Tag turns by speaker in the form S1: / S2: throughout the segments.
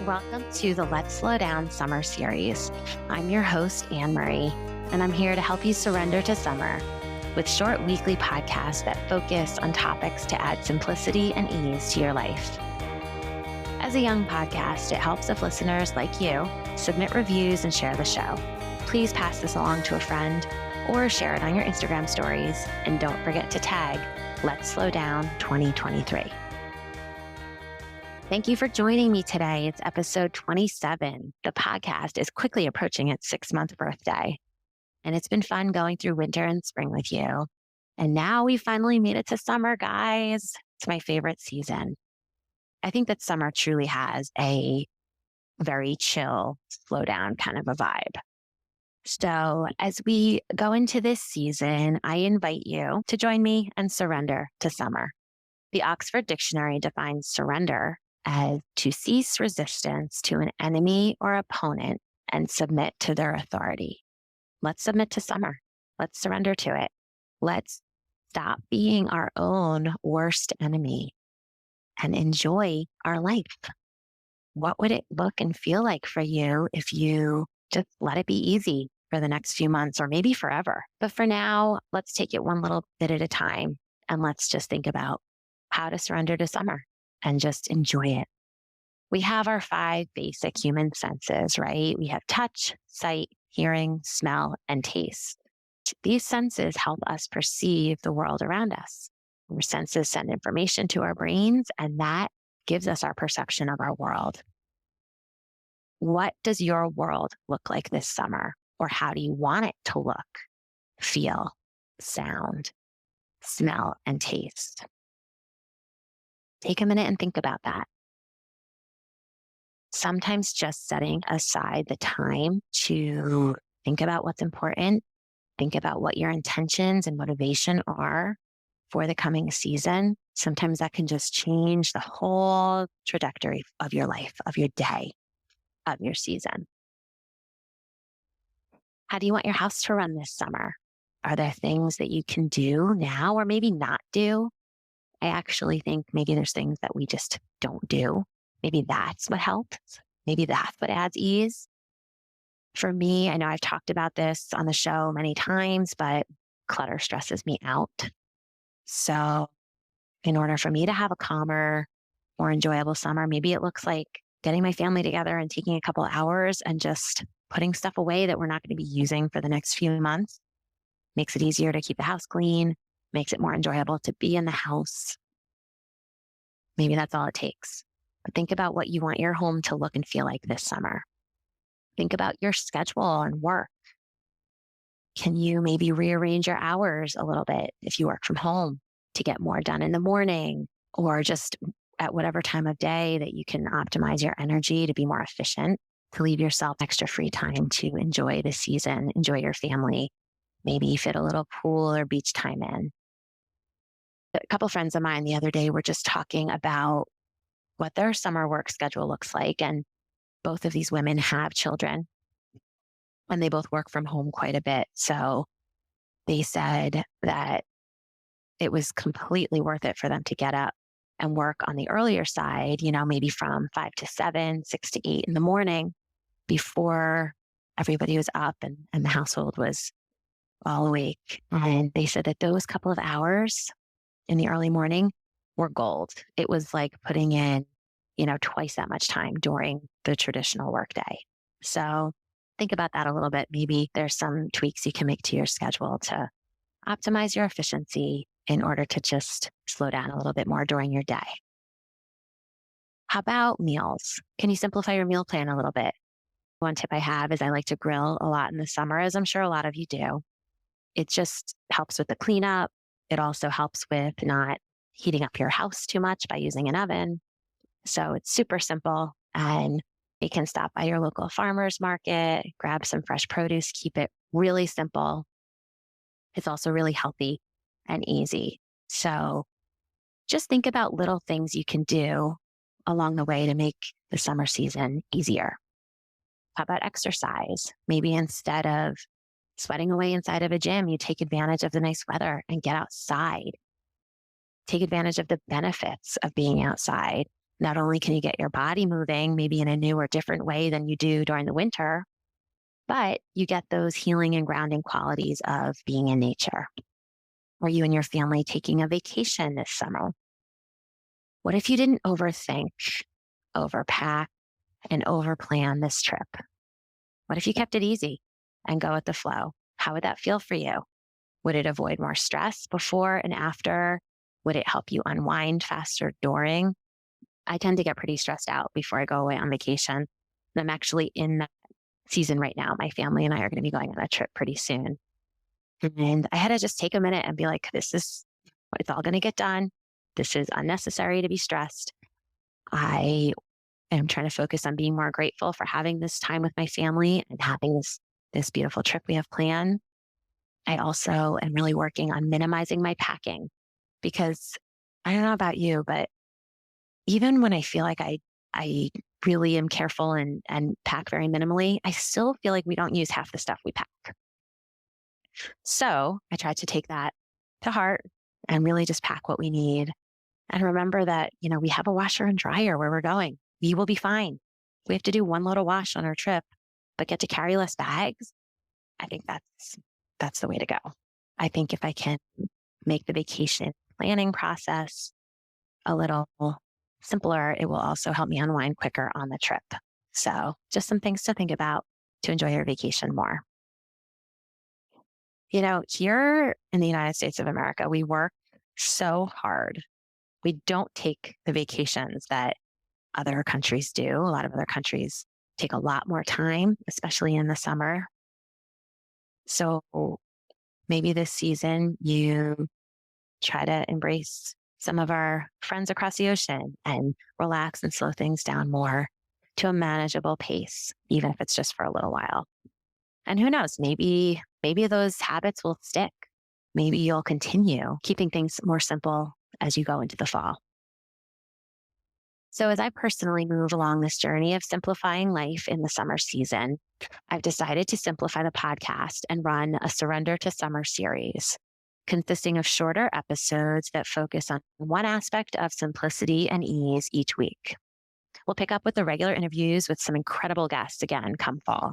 S1: Welcome to the Let's Slow Down Summer Series. I'm your host, Annemarie, and I'm here to help you surrender to summer with short weekly podcasts that focus on topics to add simplicity and ease to your life. As a young podcast, it helps if listeners like you submit reviews and share the show. Please pass this along to a friend or share it on your Instagram stories. And don't forget to tag Let's Slow Down 2023. Thank you for joining me today. It's episode 27. The podcast is quickly approaching its 6-month birthday, and it's been fun going through winter and spring with you. And now we finally made it to summer, guys. It's my favorite season. I think that summer truly has a very chill, slow down kind of a vibe. So as we go into this season, I invite you to join me and surrender to summer. The Oxford Dictionary defines surrender as to cease resistance to an enemy or opponent and submit to their authority. Let's submit to summer. Let's surrender to it. Let's stop being our own worst enemy and enjoy our life. What would it look and feel like for you if you just let it be easy for the next few months or maybe forever? But for now, let's take it one little bit at a time and let's just think about how to surrender to summer and just enjoy it. We have our 5 basic human senses, right? We have touch, sight, hearing, smell, and taste. These senses help us perceive the world around us. Our senses send information to our brains, and that gives us our perception of our world. What does your world look like this summer? Or how do you want it to look, feel, sound, smell, and taste? Take a minute and think about that. Sometimes just setting aside the time to think about what's important, think about what your intentions and motivation are for the coming season. Sometimes that can just change the whole trajectory of your life, of your day, of your season. How do you want your house to run this summer? Are there things that you can do now or maybe not do? I actually think maybe there's things that we just don't do. Maybe that's what helps. Maybe that's what adds ease. For me, I know I've talked about this on the show many times, but clutter stresses me out. So in order for me to have a calmer, more enjoyable summer, maybe it looks like getting my family together and taking a couple hours and just putting stuff away that we're not going to be using for the next few months. Makes it easier to keep the house clean, makes it more enjoyable to be in the house. Maybe that's all it takes. But think about what you want your home to look and feel like this summer. Think about your schedule and work. Can you maybe rearrange your hours a little bit if you work from home to get more done in the morning, or just at whatever time of day that you can optimize your energy to be more efficient, to leave yourself extra free time to enjoy the season, enjoy your family, maybe fit a little pool or beach time in. A couple friends of mine the other day were just talking about what their summer work schedule looks like. And both of these women have children and they both work from home quite a bit. So they said that it was completely worth it for them to get up and work on the earlier side, maybe from 5 to 7, 6 to 8 in the morning before everybody was up and the household was all awake. And they said that those couple of hours in the early morning were gold. It was like putting in, twice that much time during the traditional workday. So think about that a little bit. Maybe there's some tweaks you can make to your schedule to optimize your efficiency in order to just slow down a little bit more during your day. How about meals? Can you simplify your meal plan a little bit? One tip I have is I like to grill a lot in the summer, as I'm sure a lot of you do. It just helps with the cleanup. It also helps with not heating up your house too much by using an oven. So it's super simple, and you can stop by your local farmer's market, grab some fresh produce, keep it really simple. It's also really healthy and easy. So just think about little things you can do along the way to make the summer season easier. How about exercise? Maybe instead of sweating away inside of a gym, you take advantage of the nice weather and get outside. Take advantage of the benefits of being outside. Not only can you get your body moving, maybe in a new or different way than you do during the winter, but you get those healing and grounding qualities of being in nature. Are you and your family taking a vacation this summer? What if you didn't overthink, overpack, and overplan this trip? What if you kept it easy and go with the flow? How would that feel for you? Would it avoid more stress before and after? Would it help you unwind faster during? I tend to get pretty stressed out before I go away on vacation. And I'm actually in that season right now. My family and I are going to be going on a trip pretty soon. And I had to just take a minute and be like, this is what it's all going to get done. This is unnecessary to be stressed. I am trying to focus on being more grateful for having this time with my family and having this beautiful trip we have planned. I also am really working on minimizing my packing because I don't know about you, but even when I feel like I really am careful and pack very minimally, I still feel like we don't use half the stuff we pack. So I tried to take that to heart and really just pack what we need. And remember that, we have a washer and dryer where we're going. We will be fine. We have to do one load of wash on our trip, but get to carry less bags. I think that's the way to go. I think if I can make the vacation planning process a little simpler, it will also help me unwind quicker on the trip. So just some things to think about to enjoy your vacation more. Here in the United States of America, we work so hard. We don't take the vacations that other countries do. A lot of other countries take a lot more time, especially in the summer. So maybe this season you try to embrace some of our friends across the ocean and relax and slow things down more to a manageable pace, even if it's just for a little while. And who knows, maybe those habits will stick. Maybe you'll continue keeping things more simple as you go into the fall. So as I personally move along this journey of simplifying life in the summer season, I've decided to simplify the podcast and run a Surrender to Summer series, consisting of shorter episodes that focus on one aspect of simplicity and ease each week. We'll pick up with the regular interviews with some incredible guests again come fall.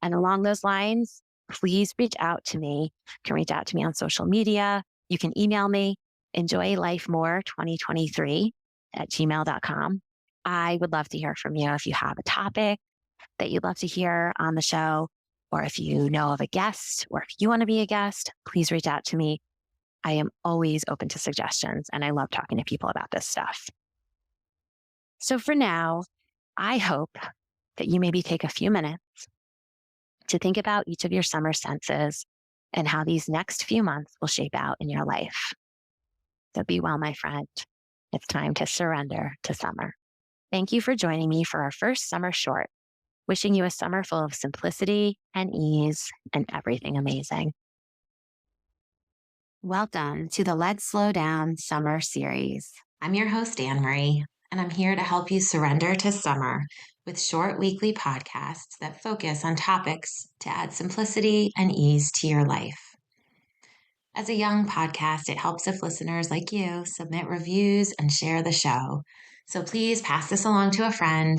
S1: And along those lines, please reach out to me. You can reach out to me on social media. You can email me, enjoylifemore2023@gmail.com. I would love to hear from you if you have a topic that you'd love to hear on the show, or if you know of a guest, or if you want to be a guest, please reach out to me. I am always open to suggestions, and I love talking to people about this stuff. So for now, I hope that you maybe take a few minutes to think about each of your summer senses and how these next few months will shape out in your life. So be well, my friend. It's time to surrender to summer. Thank you for joining me for our first summer short. Wishing you a summer full of simplicity and ease and everything amazing. Welcome to the Let's Slow Down Summer series. I'm your host, Annemarie, and I'm here to help you surrender to summer with short weekly podcasts that focus on topics to add simplicity and ease to your life. As a young podcast, it helps if listeners like you submit reviews and share the show. So please pass this along to a friend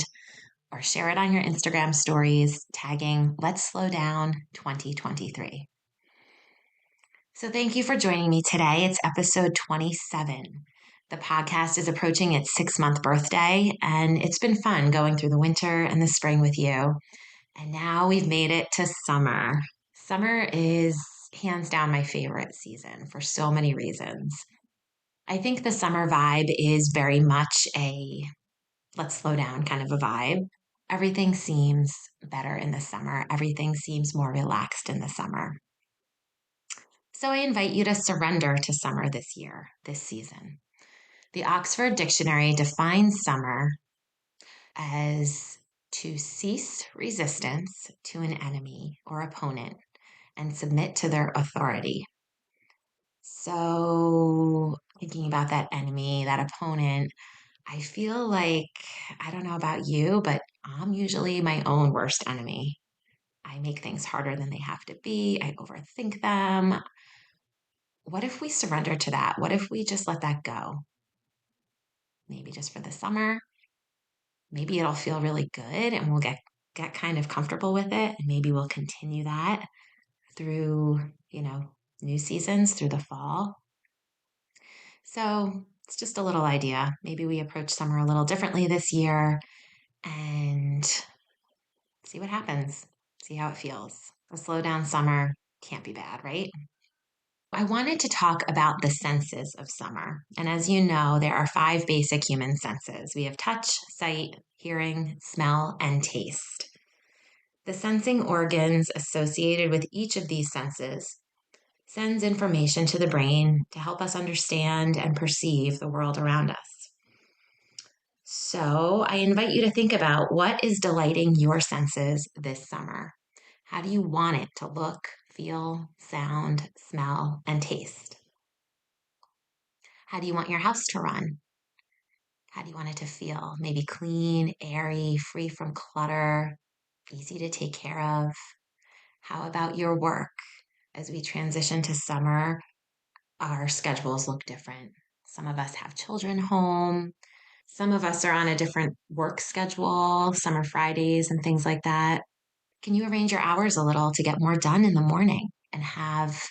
S1: or share it on your Instagram stories, tagging Let's Slow Down 2023. So thank you for joining me today. It's episode 27. The podcast is approaching its 6-month birthday, and it's been fun going through the winter and the spring with you. And now we've made it to summer. Summer is hands down my favorite season for so many reasons. I think the summer vibe is very much a let's slow down kind of a vibe. Everything seems better in the summer. Everything seems more relaxed in the summer. So I invite you to surrender to summer this year, this season. The Oxford Dictionary defines summer as to cease resistance to an enemy or opponent and submit to their authority. So thinking about that enemy, that opponent, I feel like, I don't know about you, but I'm usually my own worst enemy. I make things harder than they have to be. I overthink them. What if we surrender to that? What if we just let that go? maybe just for the summer. Maybe it'll feel really good and we'll get kind of comfortable with it. And maybe we'll continue that through, new seasons through the fall. So it's just a little idea. Maybe we approach summer a little differently this year and see what happens, see how it feels. A slow down summer can't be bad, right? I wanted to talk about the senses of summer. And as you know, there are five basic human senses. We have touch, sight, hearing, smell, and taste. The sensing organs associated with each of these senses sends information to the brain to help us understand and perceive the world around us. So I invite you to think about what is delighting your senses this summer. How do you want it to look, feel, sound, smell, and taste? How do you want your house to run? How do you want it to feel? Maybe clean, airy, free from clutter, easy to take care of. How about your work? As we transition to summer, our schedules look different. Some of us have children home. Some of us are on a different work schedule, summer Fridays and things like that. Can you arrange your hours a little to get more done in the morning and have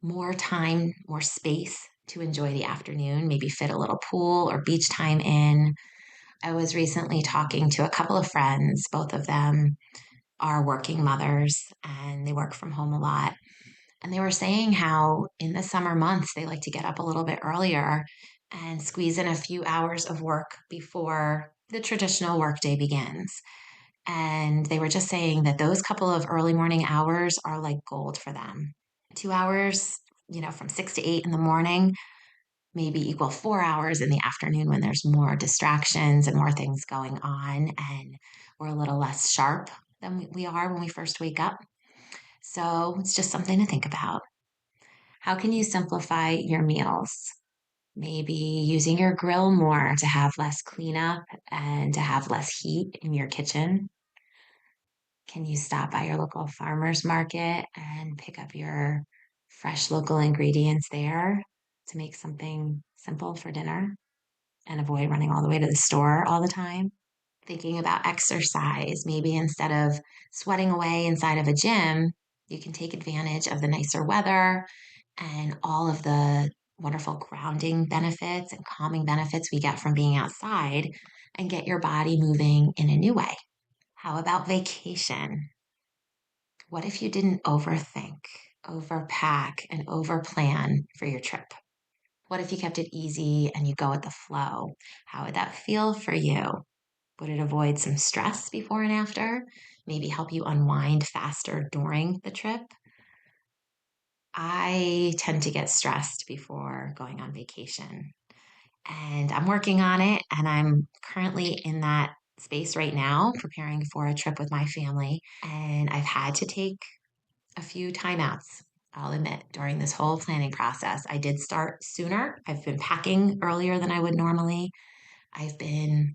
S1: more time, more space to enjoy the afternoon? Maybe fit a little pool or beach time in. I was recently talking to a couple of friends. Both of them are working mothers and they work from home a lot. And they were saying how in the summer months, they like to get up a little bit earlier and squeeze in a few hours of work before the traditional workday begins. And they were just saying that those couple of early morning hours are like gold for them. 2 hours, from 6 to 8 in the morning, maybe equal 4 hours in the afternoon when there's more distractions and more things going on. And we're a little less sharp than we are when we first wake up. So it's just something to think about. How can you simplify your meals? Maybe using your grill more to have less cleanup and to have less heat in your kitchen. Can you stop by your local farmer's market and pick up your fresh local ingredients there to make something simple for dinner and avoid running all the way to the store all the time? Thinking about exercise, maybe instead of sweating away inside of a gym, you can take advantage of the nicer weather and all of the wonderful grounding benefits and calming benefits we get from being outside and get your body moving in a new way. How about vacation? What if you didn't overthink, overpack, and overplan for your trip? What if you kept it easy and you go with the flow? How would that feel for you? Would it avoid some stress before and after? Maybe help you unwind faster during the trip? I tend to get stressed before going on vacation, and I'm working on it. And I'm currently in that space right now, preparing for a trip with my family. And I've had to take a few timeouts, I'll admit, during this whole planning process. I did start sooner. I've been packing earlier than I would normally. I've been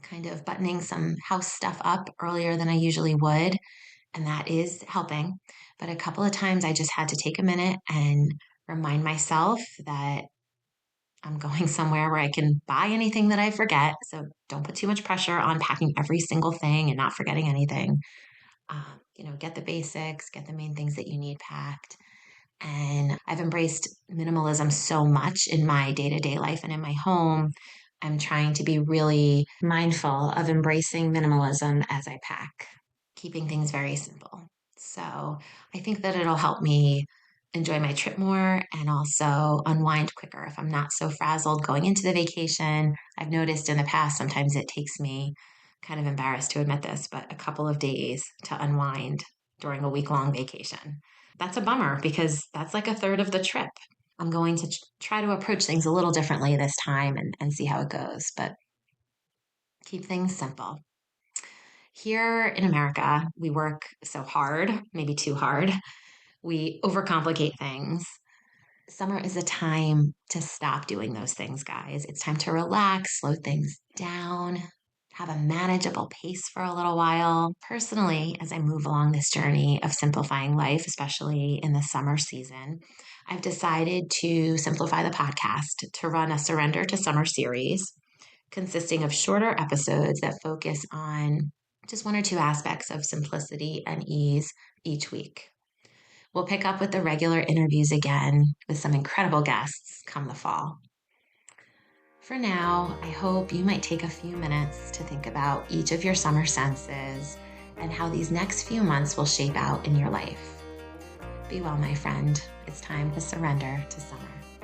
S1: kind of buttoning some house stuff up earlier than I usually would, and that is helping. But a couple of times I just had to take a minute and remind myself that I'm going somewhere where I can buy anything that I forget. So don't put too much pressure on packing every single thing and not forgetting anything. Get the basics, get the main things that you need packed. And I've embraced minimalism so much in my day to day life and in my home. I'm trying to be really mindful of embracing minimalism as I pack, keeping things very simple. So I think that it'll help me enjoy my trip more and also unwind quicker if I'm not so frazzled going into the vacation. I've noticed in the past, sometimes it takes me, kind of embarrassed to admit this, but a couple of days to unwind during a week-long vacation. That's a bummer because that's like a third of the trip. I'm going to try to approach things a little differently this time and see how it goes, but keep things simple. Here in America, we work so hard, maybe too hard. We overcomplicate things. Summer is a time to stop doing those things, guys. It's time to relax, slow things down,
S2: have a manageable pace for a little while. Personally, as I move along this journey of simplifying life, especially in the summer season, I've decided to simplify the podcast to run a Surrender to Summer series consisting of shorter episodes that focus on just one or two aspects of simplicity and ease each week. We'll pick up with the regular interviews again with some incredible guests come the fall. For now, I hope you might take a few minutes to think about each of your summer senses and how these next few months will shape out in your life. Be well, my friend. It's time to surrender to summer.